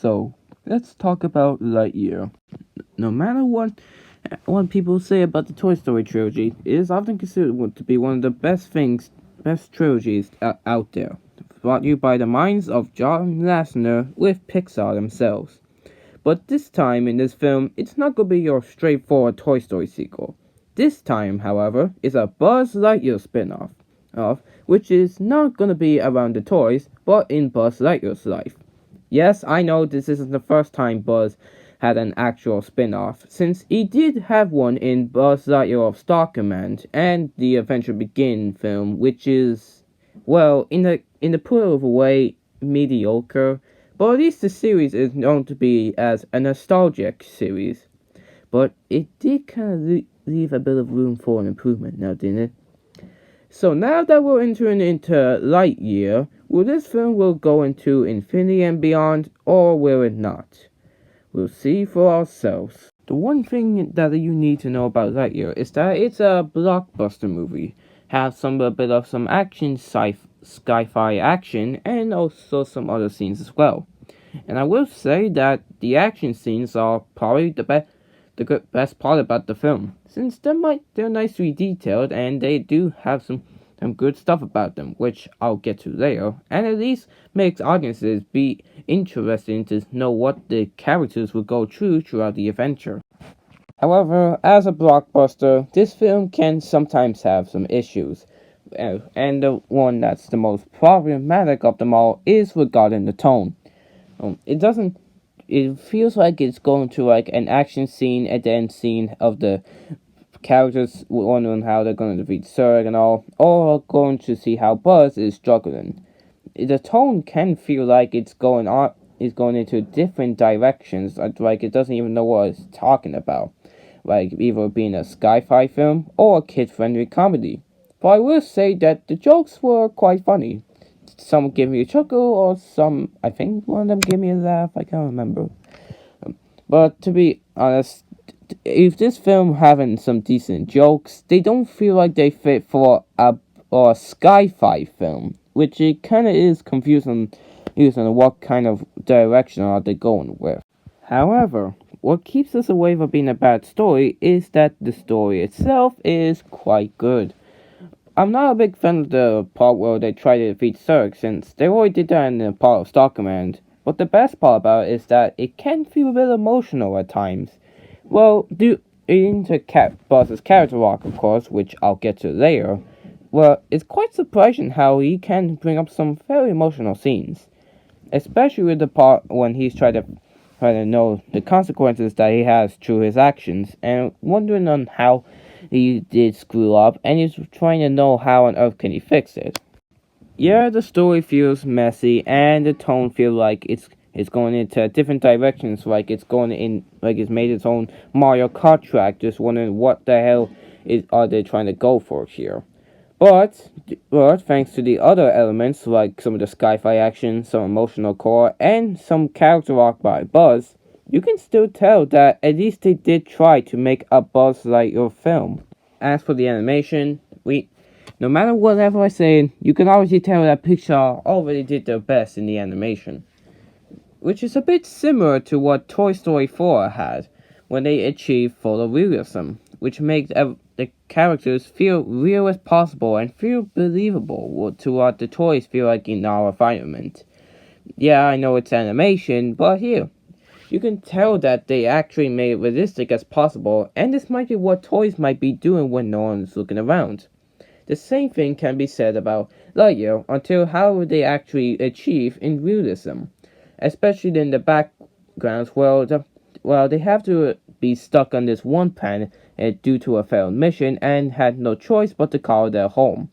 So let's talk about Lightyear. No matter what people say about the Toy Story trilogy, it is often considered to be one of the best trilogies out there, brought you by the minds of John Lasseter with Pixar themselves. But this time in this film, it's not going to be your straightforward Toy Story sequel. This time, however, is a Buzz Lightyear spin-off, which is not going to be around the toys, but in Buzz Lightyear's life. Yes, I know this isn't the first time Buzz had an actual spin-off, since he did have one in Buzz Lightyear of Star Command and the Adventure Begin film, which is, well, in the put of a way, mediocre, but at least the series is known to be as a nostalgic series. But it did kind of leave a bit of room for an improvement now, didn't it? So now that we're entering into Lightyear, will this film will go into infinity and beyond, or will it not? We'll see for ourselves. The one thing that you need to know about Lightyear is that it's a blockbuster movie. Has a bit of some action, sci-fi action, and also some other scenes as well. And I will say that the action scenes are probably the best part about the film, since they're nicely detailed and they do have some good stuff about them, which I'll get to later, and at least makes audiences be interested to know what the characters will go through throughout the adventure. However, as a blockbuster, this film can sometimes have some issues, and the one that's the most problematic of them all is regarding the tone. It feels like it's going to like an action scene at the end scene of the characters wondering how they're going to defeat Zurg and all, or going to see how Buzz is struggling. The tone can feel like it's going into different directions, like it doesn't even know what it's talking about, like either being a sci-fi film or a kid-friendly comedy. But I will say that the jokes were quite funny. Some gave me a chuckle, or some, I think one of them gave me a laugh, I can't remember. But to be honest, if this film having some decent jokes, they don't feel like they fit for a sci-fi film, which it kind of is confusing using what kind of direction are they going with. However, what keeps us away from being a bad story is that the story itself is quite good. I'm not a big fan of the part where they try to defeat Zurg, since they already did that in the part of Star Command, but the best part about it is that it can feel a bit emotional at times. Well, due into Buzz's character arc, of course, which I'll get to later, well, it's quite surprising how he can bring up some very emotional scenes. Especially with the part when he's trying to know the consequences that he has through his actions, and wondering on how he did screw up, and he's trying to know how on earth can he fix it. Yeah, the story feels messy, and the tone feels like it's going into different directions, like it's made its own Mario Kart track, just wondering what the hell are they trying to go for here. But thanks to the other elements, like some of the sci-fi action, some emotional core, and some character arc by Buzz, you can still tell that at least they did try to make a Buzz Lightyear film. As for the animation, no matter whatever I say, you can obviously tell that Pixar already did their best in the animation, which is a bit similar to what Toy Story 4 had when they achieved photorealism, which makes the characters feel real as possible and feel believable to what the toys feel like in our environment. Yeah, I know it's animation, but here, you can tell that they actually made it realistic as possible, and this might be what toys might be doing when no one's looking around. The same thing can be said about Lightyear until how they actually achieve in realism, especially in the backgrounds where they have to be stuck on this one planet due to a failed mission and had no choice but to call their home.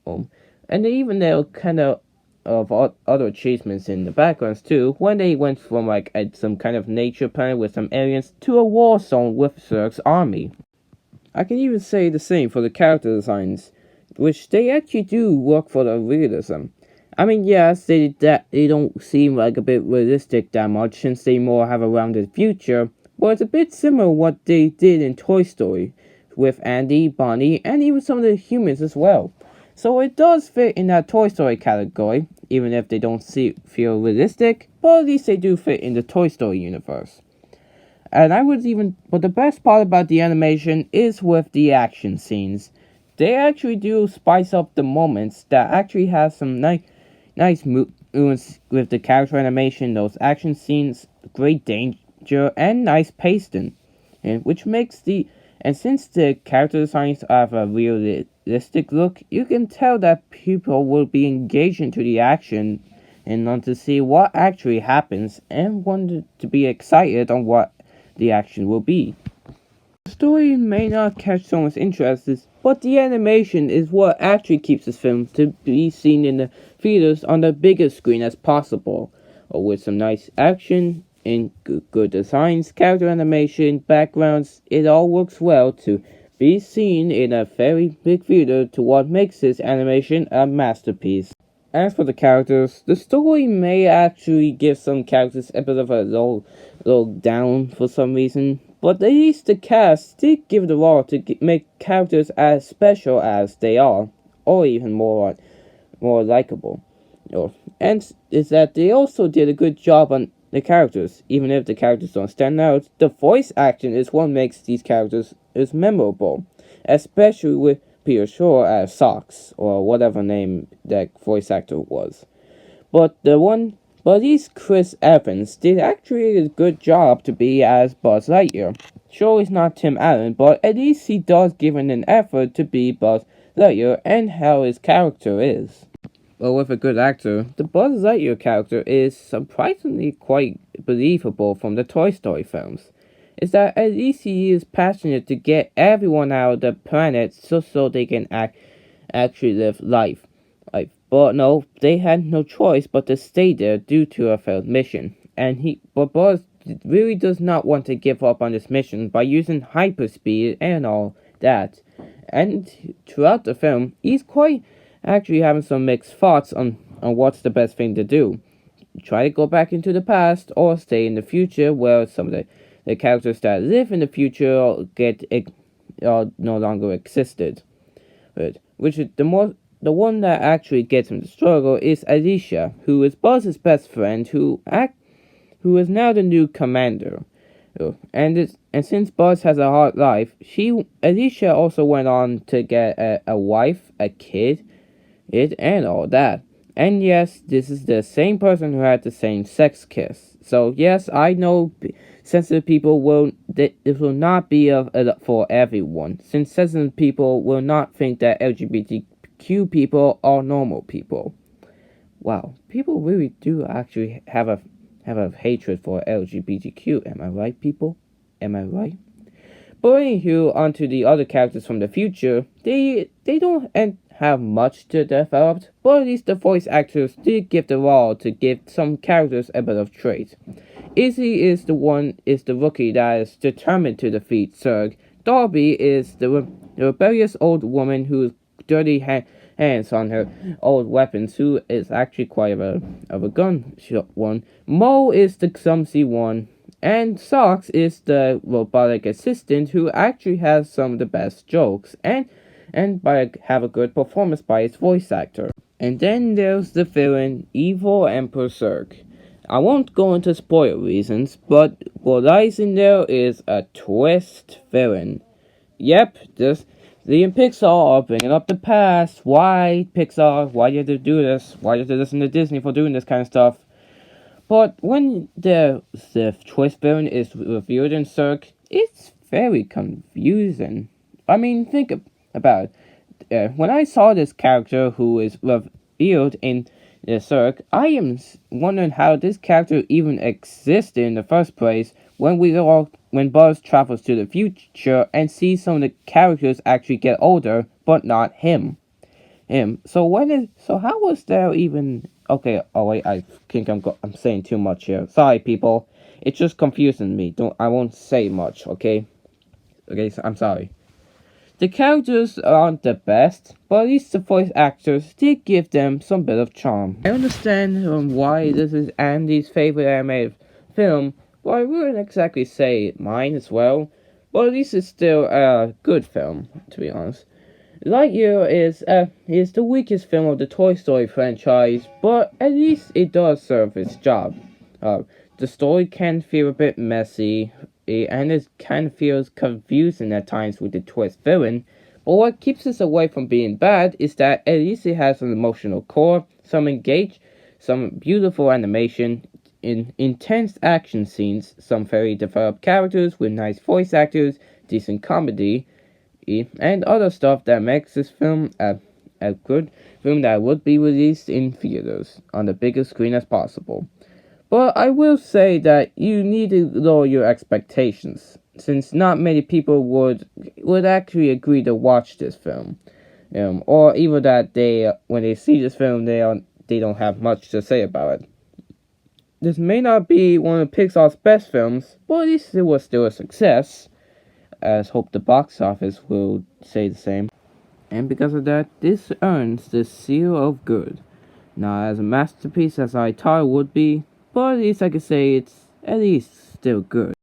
And they even there kind of other achievements in the backgrounds too, when they went from like some kind of nature planet with some aliens to a war zone with Zurg's army. I can even say the same for the character designs, which they actually do work for the realism. I mean, yes, they don't seem like a bit realistic that much, since they more have a rounded future, but it's a bit similar to what they did in Toy Story, with Andy, Bonnie, and even some of the humans as well. So it does fit in that Toy Story category, even if they don't feel realistic, but at least they do fit in the Toy Story universe. And but the best part about the animation is with the action scenes. They actually do spice up the moments that actually have some nice movements with the character animation, those action scenes, great danger, and nice pacing. And which makes and since the character designs have a realistic look, you can tell that people will be engaged into the action and want to see what actually happens and want to be excited on what the action will be. The story may not catch someone's interest, but the animation is what actually keeps this film to be seen in the theaters on the biggest screen as possible, with some nice action and good designs, character animation, backgrounds. It all works well to be seen in a very big theater to what makes this animation a masterpiece. As for the characters, the story may actually give some characters a bit of a low down for some reason, but at least the cast did give it a all to make characters as special as they are, or even more likable. And is that they also did a good job on the characters, even if the characters don't stand out. The voice acting is what makes these characters is memorable, especially with Peter Shaw as Socks, or whatever name that voice actor was. But at least Chris Evans did actually a good job to be as Buzz Lightyear. Sure, he's not Tim Allen, but at least he does give an effort to be Buzz Lightyear and how his character is. Well, with a good actor, the Buzz Lightyear character is surprisingly quite believable from the Toy Story films. Is that at least he is passionate to get everyone out of the planet so they can actually live life. But no, they had no choice but to stay there due to a failed mission. But Buzz really does not want to give up on this mission by using hyperspeed and all that. And throughout the film, he's quite actually having some mixed thoughts on what's the best thing to do. Try to go back into the past or stay in the future where some of the characters that live in the future no longer existed. Which is the one that actually gets him to struggle is Alicia, who is Buzz's best friend, who is now the new commander. And since Buzz has a hard life, Alicia also went on to get a wife, a kid, and all that. And yes, this is the same person who had the same sex kiss. So yes, I know sensitive people it will not be for everyone, since sensitive people will not think that LGBTQ people are normal people. Wow, people really do actually have a hatred for LGBTQ. Am I right, people? Am I right? But anywho, onto the other characters from the future, they don't have much to develop, but at least the voice actors did give the role to give some characters a bit of trait. Izzy is the rookie that is determined to defeat Zurg. Darby is the rebellious old woman who's dirty hands on her old weapons, who is actually quite of a gun one. Mo is the clumsy one, and Socks is the robotic assistant who actually has some of the best jokes and have a good performance by his voice actor. And then there's the villain, Evil Emperor Zurg. I won't go into spoiler reasons, but what lies in there is a twist villain. Yep, the Pixar are bringing up the past. Why, Pixar? Why did they do this? Why did they listen to Disney for doing this kind of stuff? But when the twist villain is revealed in Zurg, it's very confusing. I mean, think about it. When I saw this character who is revealed in the Zurg, I am wondering how this character even existed in the first place when Buzz travels to the future and sees some of the characters actually get older, but not him. So how was there even? Okay, oh wait, I think I'm saying too much here. Sorry, people. It's just confusing me. I won't say much. Okay, so I'm sorry. The characters aren't the best, but at least the voice actors did give them some bit of charm. I understand why this is Andy's favorite animated film, but I wouldn't exactly say mine as well. But at least it's still a good film, to be honest. Lightyear is the weakest film of the Toy Story franchise, but at least it does serve its job. Uh, the story can feel a bit messy, and it kind of feels confusing at times with the twist villain. But what keeps us away from being bad is that at least it has an emotional core, some beautiful animation, intense action scenes, some very developed characters with nice voice actors, decent comedy, and other stuff that makes this film a good film that would be released in theaters on the biggest screen as possible. But I will say that you need to lower your expectations, since not many people would actually agree to watch this film, or even that when they see this film they don't have much to say about it. This may not be one of Pixar's best films, but at least it was still a success, as hope the box office will say the same. And because of that, this earns the seal of good. Not as a masterpiece as I thought it would be, but at least I could say it's at least still good.